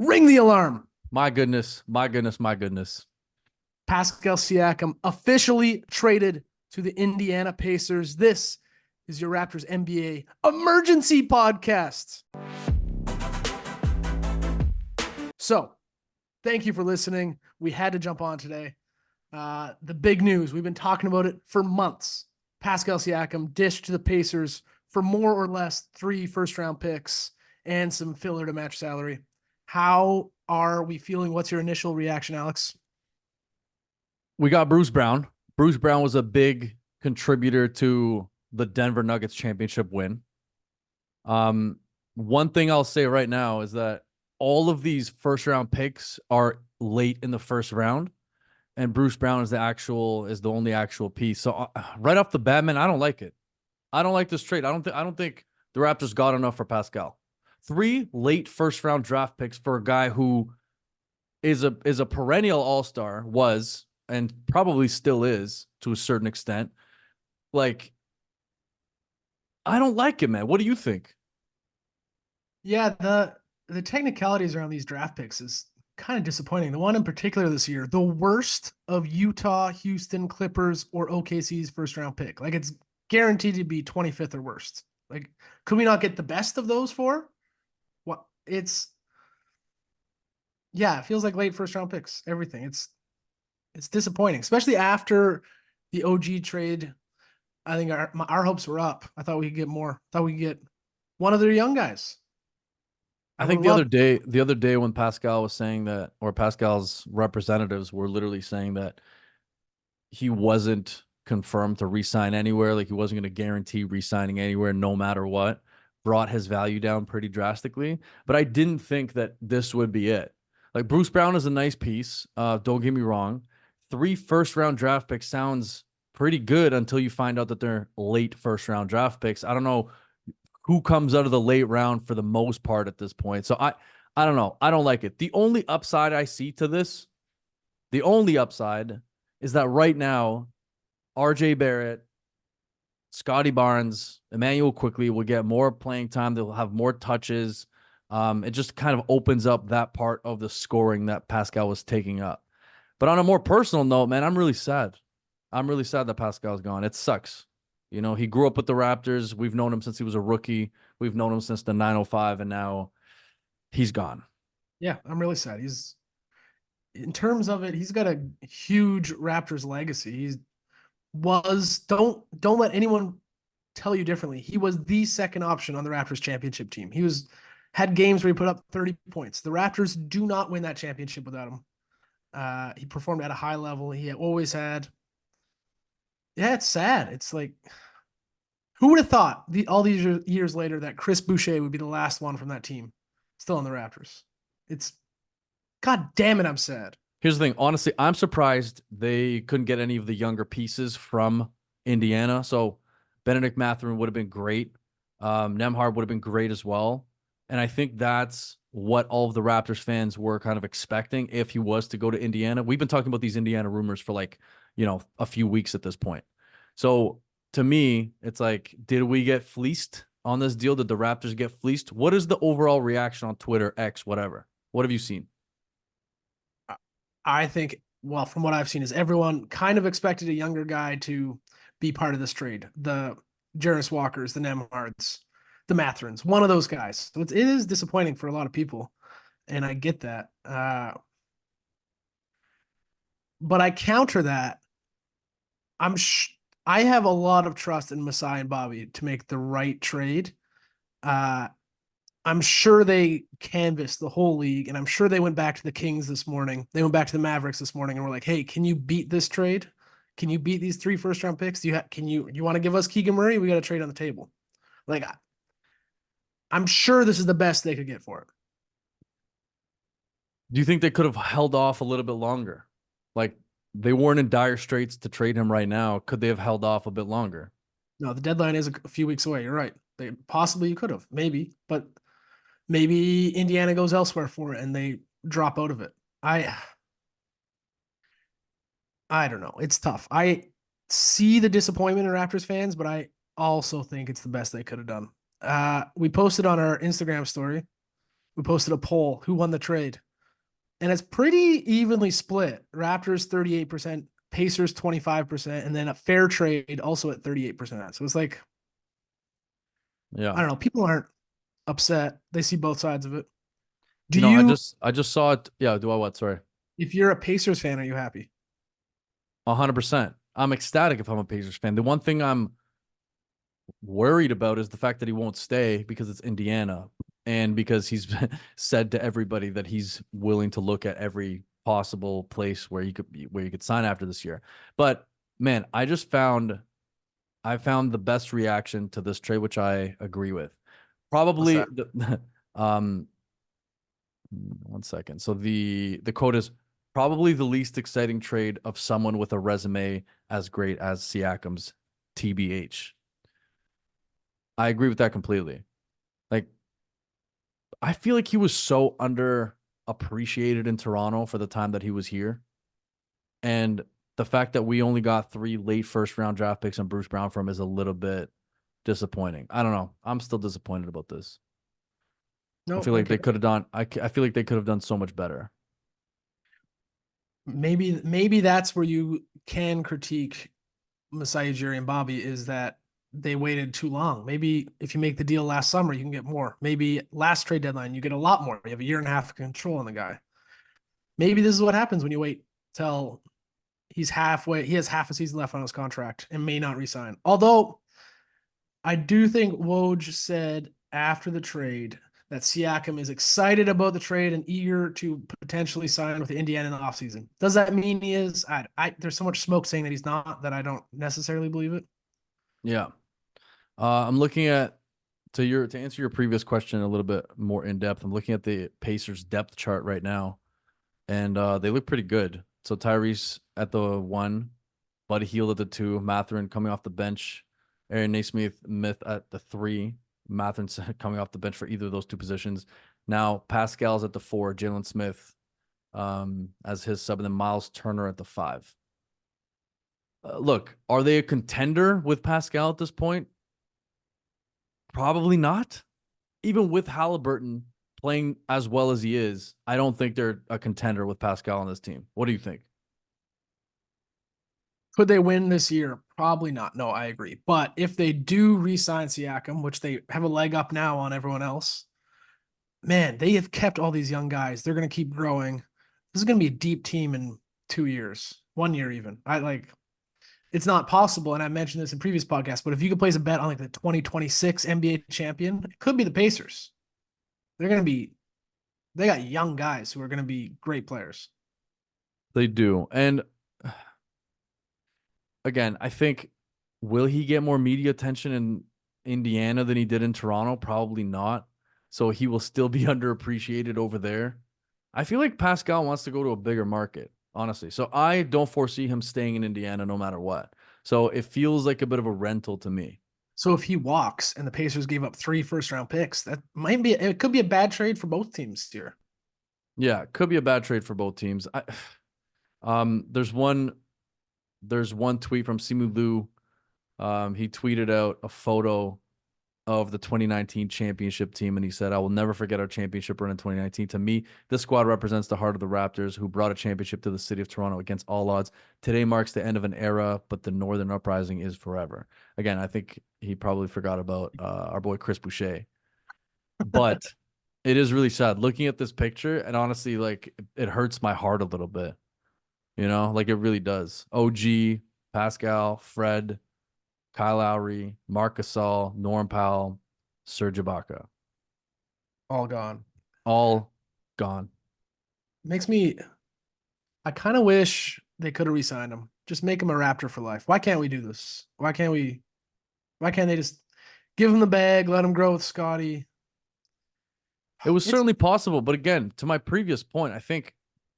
Ring the alarm. My goodness, my goodness, my goodness. Pascal Siakam officially traded to the Indiana Pacers. This is your Raptors NBA emergency podcast. So, thank you for listening. We had to jump on today. The big news, we've been talking about it for months. Pascal Siakam dished to the Pacers for more or less 3 first-round picks and some filler to match salary. How are we feeling? What's your initial reaction, Alex? We got Bruce Brown. Bruce Brown was a big contributor to the Denver Nuggets championship win. One thing I'll say right now is that all of these first round picks are late in the first round, and Bruce Brown is the only actual piece. So right off the bat, man, I don't like it. I don't like this trade. I don't think the Raptors got enough for Pascal. 3 late first round draft picks for a guy who is a perennial all-star, was and probably still is to a certain extent. Like, I don't like it, man. What do you think? Yeah, the technicalities around these draft picks is kind of disappointing. The one in particular this year, the worst of Utah, Houston, Clippers, or OKC's first round pick. Like, it's guaranteed to be 25th or worst. Like, could we not get the best of those four? What yeah, it feels like late first round picks. Everything. It's disappointing, especially after the OG trade. I think our hopes were up. I thought we could get more. I thought we could get one of their young guys. I I would think have loved. the other day when Pascal was saying that, or Pascal's representatives were literally saying that he wasn't confirmed to re-sign anywhere, like he wasn't going to guarantee re-signing anywhere no matter what, brought his value down pretty drastically. But I didn't think that this would be it. Like, Bruce Brown is a nice piece. Don't get me wrong. 3 first round draft picks sounds pretty good until you find out that they're late first round draft picks. I don't know who comes out of the late round for the most part at this point. So I don't know. I don't like it. The only upside I see to this, the only upside is that right now, RJ Barrett, Scotty Barnes, Emmanuel Quickly will get more playing time. They'll have more touches. It just kind of opens up that part of the scoring that Pascal was taking up. But on a more personal note, man, I'm really sad. I'm really sad that Pascal's gone. It sucks. You know, he grew up with the Raptors. We've known him since he was a rookie. We've known him since the 905, and now he's gone. Yeah, I'm really sad. He's in terms of it, he's got a huge Raptors legacy. He's was don't let anyone tell you differently. He was the second option on the Raptors championship team. He was had games where he put up 30 points. The Raptors do not win that championship without him. He performed at a high level. He always had. Yeah, it's sad. It's like, who would have thought all these years later that Chris Boucher would be the last one from that team still on the Raptors? It's God damn it, I'm sad. Here's the thing. Honestly, I'm surprised they couldn't get any of the younger pieces from Indiana. So Benedict Mathurin would have been great. Nemhard would have been great as well. And I think that's what all of the Raptors fans were kind of expecting if he was to go to Indiana. We've been talking about these Indiana rumors for a few weeks at this point. So to me, it's like, did we get fleeced on this deal? Did the Raptors get fleeced? What is the overall reaction on Twitter, X, whatever? What have you seen? I think, well, from what I've seen, is everyone kind of expected a younger guy to be part of this trade. The Jarris Walkers, the Nemhards, the Matherins, one of those guys. So it is disappointing for a lot of people, and I get that. But I counter that. I have a lot of trust in Masai and Bobby to make the right trade. Uh, I'm sure they canvassed the whole league, and I'm sure they went back to the Kings this morning. They went back to the Mavericks this morning and were like, "Hey, can you beat this trade? Can you beat these 3 first round picks? You want to give us Keegan Murray? We got a trade on the table." Like, I'm sure this is the best they could get for it. Do you think they could have held off a little bit longer? Like, they weren't in dire straits to trade him right now. Could they have held off a bit longer? No, the deadline is a few weeks away. You're right. They possibly you could have, maybe, but maybe Indiana goes elsewhere for it and they drop out of it. I don't know. It's tough. I see the disappointment in Raptors fans, but I also think it's the best they could have done. We posted on our Instagram story We posted a poll who won the trade, and it's pretty evenly split. Raptors 38%, Pacers 25%, and then a fair trade also at 38%. So it's like, I Yeah. don't know, people aren't upset. They see both sides of it. Do You know, I you, just I just saw it. Yeah, do I what? Sorry. if you're a Pacers fan, are you happy? 100%. I'm ecstatic if I'm a Pacers fan. The one thing I'm worried about is the fact that he won't stay because it's Indiana and because he's said to everybody that he's willing to look at every possible place where you could sign after this year. But man, I found the best reaction to this trade, which I agree with. What's Probably that? the one second. So the quote is probably the least exciting trade of someone with a resume as great as Siakam's, TBH. I agree with that completely. Like, I feel like he was so underappreciated in Toronto for the time that he was here. And the fact that we only got 3 late first round draft picks and Bruce Brown from is a little bit disappointing. I don't know. I'm still disappointed about this. I No, feel like okay. they could have done I feel like they could have done so much better. Maybe that's where you can critique Masai Ujiri and Bobby is that they waited too long. Maybe if you make the deal last summer, you can get more. Maybe last trade deadline, you get a lot more. You have a year and a half of control on the guy. Maybe this is what happens when you wait till he has half a season left on his contract and may not resign. Although I do think Woj said after the trade that Siakam is excited about the trade and eager to potentially sign with Indiana in the offseason. Does that mean he is? There's so much smoke saying that he's not that I don't necessarily believe it. Yeah. I'm looking at to answer your previous question a little bit more in depth. I'm looking at the Pacers depth chart right now, and they look pretty good. So Tyrese at the 1, Buddy Hield at the 2, Mathurin coming off the bench, Aaron Naismith Myth at the 3, Mathurin coming off the bench for either of those 2 positions. Now Pascal's at the 4, Jalen Smith as his sub, and then Miles Turner at the 5. Look, are they a contender with Pascal at this point? Probably not. Even with Halliburton playing as well as he is, I don't think they're a contender with Pascal on this team. What do you think? Could they win this year? Probably not. No, I agree. But if they do re-sign Siakam, which they have a leg up now on everyone else, man, they have kept all these young guys. They're going to keep growing. This is going to be a deep team in 2 years, 1 year even. I like it's not possible. And I mentioned this in previous podcasts, but if you could place a bet on like the 2026 NBA champion, it could be the Pacers. They're going to be, they got young guys who are going to be great players. They do. And again, I think will he get more media attention in Indiana than he did in Toronto? Probably not. So he will still be underappreciated over there. I feel like Pascal wants to go to a bigger market, honestly. So I don't foresee him staying in Indiana no matter what. So it feels like a bit of a rental to me. So if he walks and the Pacers gave up 3 first round picks, that might be, it could be a bad trade for both teams here. Yeah, could be a bad trade for both teams. There's one tweet from Simu Liu. He tweeted out a photo of the 2019 championship team, and he said, "I will never forget our championship run in 2019. To me, this squad represents the heart of the Raptors, who brought a championship to the city of Toronto against all odds. Today marks the end of an era, but the Northern Uprising is forever." Again, I think he probably forgot about our boy Chris Boucher, but it is really sad looking at this picture, and honestly, like it hurts my heart a little bit. Like it really does. OG, Pascal, Fred, Kyle Lowry, Marc Gasol, Norm Powell, Serge Ibaka, All gone. all gone. Makes me, I kind of wish they could have re-signed him. Just make him a Raptor for life. Why can't we do this? Why can't they just give him the bag, let him grow with Scotty? It was It's certainly possible, but again, to my previous point, I think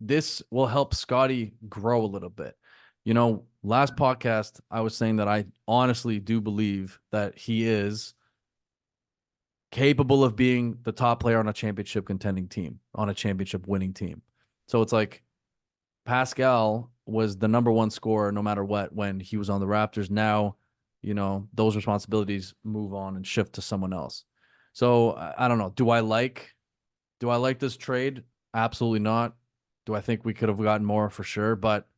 this will help Scotty grow a little bit. Last podcast, I was saying that I honestly do believe that he is capable of being the top player on a championship contending team, on a championship winning team. So it's like Pascal was the number 1 scorer no matter what when he was on the Raptors. Now, those responsibilities move on and shift to someone else. So I don't know. Do I like Do I like this trade? Absolutely not. Do I think we could have gotten more for sure? But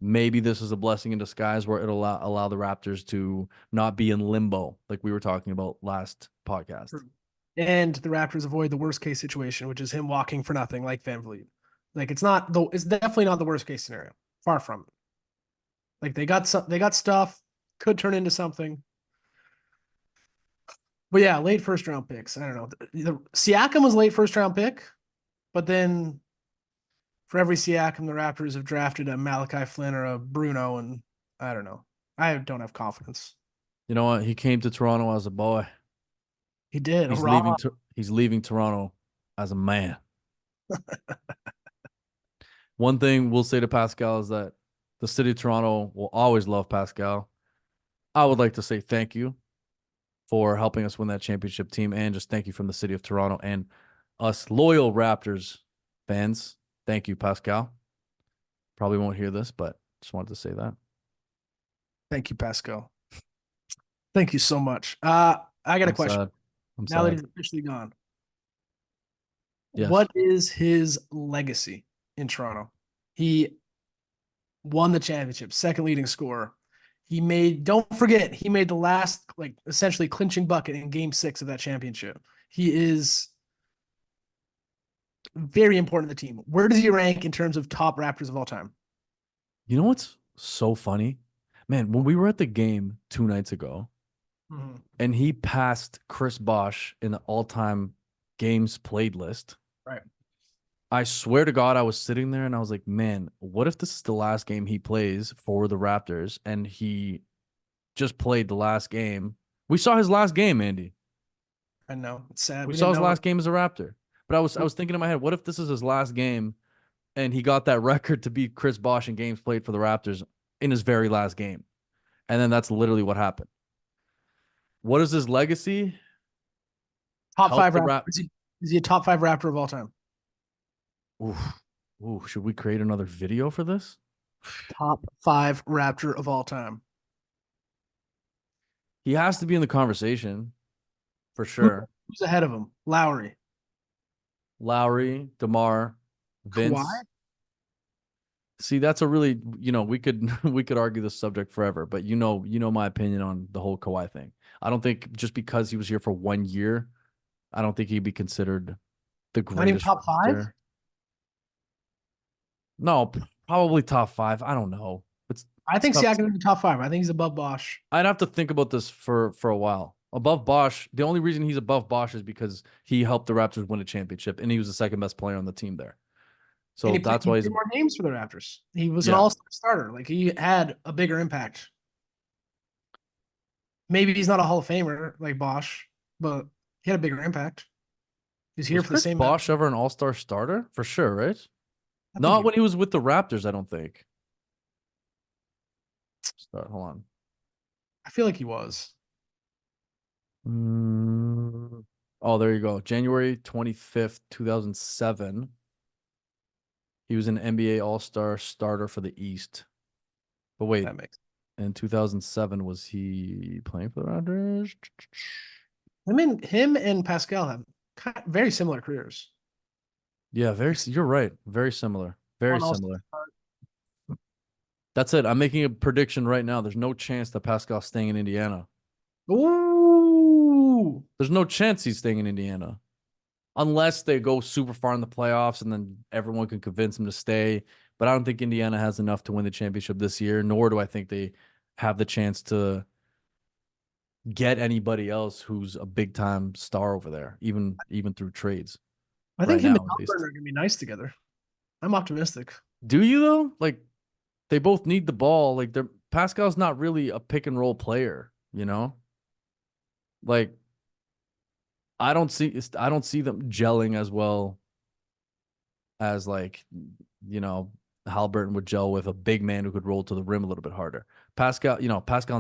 maybe this is a blessing in disguise where it'll allow the Raptors to not be in limbo like we were talking about last podcast. True. And the Raptors avoid the worst case situation, which is him walking for nothing like Van Vliet. Like it's definitely not the worst case scenario. Far from it. Like they got stuff, could turn into something. But yeah, late first round picks. I don't know. Siakam was late first round pick, but then for every Siakam, the Raptors have drafted a Malachi Flynn or a Bruno, and I don't know. I don't have confidence. You know what? He came to Toronto as a boy. He did. He's Raw. leaving. He's leaving Toronto as a man. One thing we'll say to Pascal is that the city of Toronto will always love Pascal. I would like to say thank you for helping us win that championship team, and just thank you from the city of Toronto and us loyal Raptors fans. Thank you, Pascal. Probably won't hear this, but just wanted to say that. Thank you, Pascal. Thank you so much. I got a question. Sad. I'm Now that sad. he's officially gone, Yes. what is his legacy in Toronto? He won the championship, second leading scorer. Don't forget, he made the last, like, essentially clinching bucket in game 6 of that championship. He is very important to the team. Where does he rank in terms of top Raptors of all time? You know what's so funny? Man, when we were at the game 2 nights ago, and he passed Chris Bosh in the all-time games played list. Right. I swear to God, I was sitting there and I was like, man, what if this is the last game he plays for the Raptors and he just played the last game? We saw his last game, Andy. I know. It's sad. We We saw didn't his know last game as a Raptor. But I was thinking in my head, what if this is his last game and he got that record to beat Chris Bosh in games played for the Raptors in his very last game? And then that's literally what happened. What is his legacy? top Help 5 the Raptor. Is he a top 5 Raptor of all time? Ooh. Ooh, should we create another video for this? Top 5 Raptor of all time. He has to be in the conversation for sure. Who's ahead of him? Lowry. Lowry, DeMar, Vince. Kawhi? See, that's a really, we could we could argue this subject forever, but you know my opinion on the whole Kawhi thing. I don't think just because he was here for 1 year, I don't think he'd be considered the Not even greatest. top 5? No, probably top 5. I don't know. I think tough. Siakam in the top 5. I think he's above Bosh. I'd have to think about this for a while. Above Bosh, the only reason he's above Bosh is because he helped the Raptors win a championship, and he was the second best player on the team there. So that's why he's more games for the Raptors. He was an Yeah. all-star starter. Like, he had a bigger impact. Maybe he's not a Hall of Famer like Bosh, but he had a bigger impact. He's here Was for the Chris same. Bosh ever an all-star starter? For sure, right? I think Not when he was with the Raptors, I don't think. Hold on. I feel like he was. Oh, there you go. January 25th, 2007. He was an NBA All-Star starter for the East. But wait, That makes in 2007, was he playing for the Raptors? him and Pascal have very similar careers. Yeah, you're right. Very similar. Very One similar. That's it. I'm making a prediction right now. There's no chance that Pascal's staying in Indiana. Ooh. There's no chance he's staying in Indiana. Unless they go super far in the playoffs and then everyone can convince him to stay. But I don't think Indiana has enough to win the championship this year, nor do I think they have the chance to get anybody else who's a big time star over there, even through trades. I think Right him now, and at least. Albert are gonna be nice together. I'm optimistic. Do you though? Like, they both need the ball. Like, Pascal's not really a pick and roll player, Like, I don't see them gelling as well as, like, Halliburton would gel with a big man who could roll to the rim a little bit harder. Pascal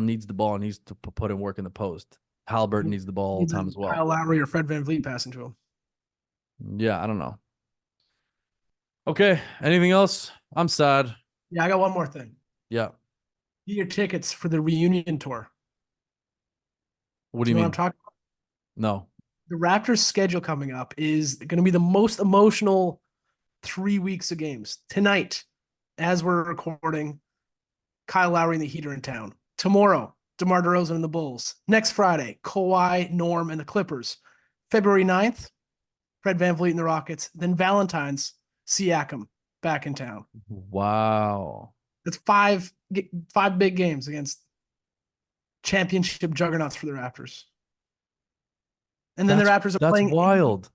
needs the ball and needs to put in work in the post. Halliburton needs the ball all the time as well. Kyle Lowry or Fred VanVleet passing to him. Yeah, I don't know. Okay, anything else? I'm sad. Yeah, I got one more thing. Yeah. Get your tickets for the reunion tour. What do you know mean? what I'm talking about? No. The Raptors' schedule coming up is going to be the most emotional 3 weeks of games. Tonight, as we're recording, Kyle Lowry and the Heat are in town. Tomorrow, DeMar DeRozan and the Bulls. Next Friday, Kawhi, Norm, and the Clippers. February 9th, Fred VanVleet and the Rockets. Then Valentine's, Siakam back in town. Wow. That's five big games against championship juggernauts for the Raptors. And then the Raptors are That's playing. wild.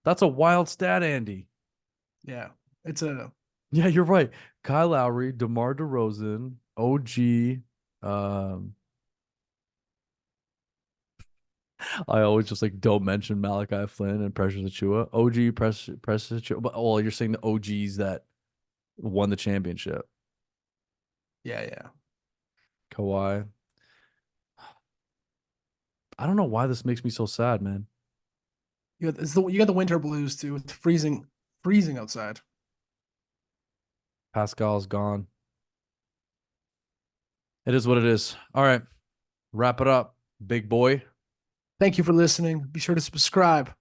That's a wild stat, Andy. Yeah, it's a Yeah, you're right. Kyle Lowry, DeMar DeRozan, OG. I always just like don't mention Malachi Flynn and Precious Achua. OG Precious Achua. But oh, you're saying the OGs that won the championship. yeah. Kawhi. I don't know why this makes me so sad, man. You got the winter blues too, with freezing outside. Pascal's gone. It is what it is. All right. Wrap it up, big boy. Thank you for listening. Be sure to subscribe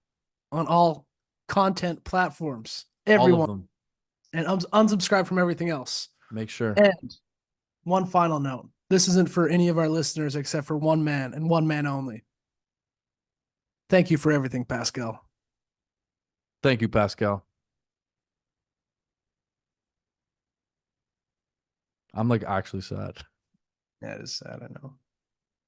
on all content platforms, All of everyone, them. and unsubscribe from everything else. Make sure. And one final note: this isn't for any of our listeners except for one man and one man only. Thank you for everything, Pascal. Thank you, Pascal. I'm like actually sad. Yeah, it is sad, I know.